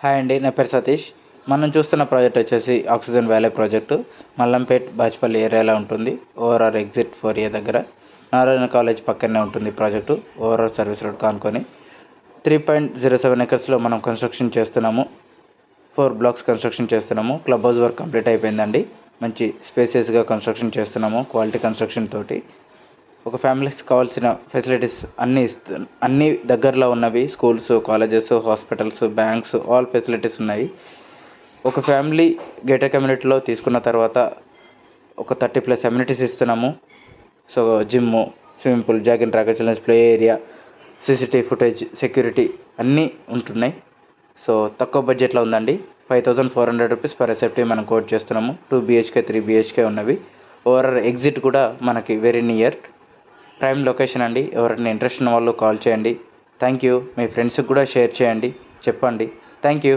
Hi అండి, నా పేరు సతీష్. మనం చూస్తున్న ప్రాజెక్ట్ వచ్చేసి oxygen valley project Mallampet Bachupally ఏరియాలో ఉంటుంది. ఓఆర్ఆర్ ఎగ్జిట్ 4A దగ్గర నారాయణ కాలేజ్ పక్కనే ఉంటుంది ప్రాజెక్టు. ఓఆర్ఆర్ సర్వీస్ రోడ్ కానుకొని 3.07 ఎకర్స్లో మనం కన్స్ట్రక్షన్ చేస్తున్నాము. 4 బ్లాక్స్ కన్స్ట్రక్షన్ చేస్తున్నాము. క్లబ్ హౌస్ వర్క్ కంప్లీట్ అయిపోయిందండి. మంచి స్పేసియస్గా కన్స్ట్రక్షన్ చేస్తున్నాము. క్వాలిటీ కన్స్ట్రక్షన్ తోటి ఒక ఫ్యామిలీకి కావాల్సిన ఫెసిలిటీస్ అన్నీ దగ్గరలో ఉన్నవి. Schools, colleges, hospitals, banks, all facilities ఉన్నాయి. ఒక ఫ్యామిలీ గేటెడ్ కమ్యూనిటీలో తీసుకున్న తర్వాత ఒక 30+ అమ్యూనిటీస్ ఇస్తున్నాము. So gym, swimming pool, jog and tracker, children's play area, CCTV footage, security అన్నీ ఉంటున్నాయి. సో తక్కువ బడ్జెట్లో ఉందండి. 5400 రూపీస్ పర్ ఎస్ఎఫ్టీ మనం కోట్ చేస్తున్నాము. 2 BHK 3 BHK ఉన్నవి. ఓఆర్ఆర్ ఎగ్జిట్ కూడా మనకి వెరీ నియర్, ప్రైమ్ లొకేషన్ అండి. ఎవరైనా ఇంట్రెస్ట్ ఉన్న వాళ్ళు కాల్ చేయండి. Thank you. మీ ఫ్రెండ్స్కి కూడా షేర్ చేయండి, చెప్పండి. Thank you.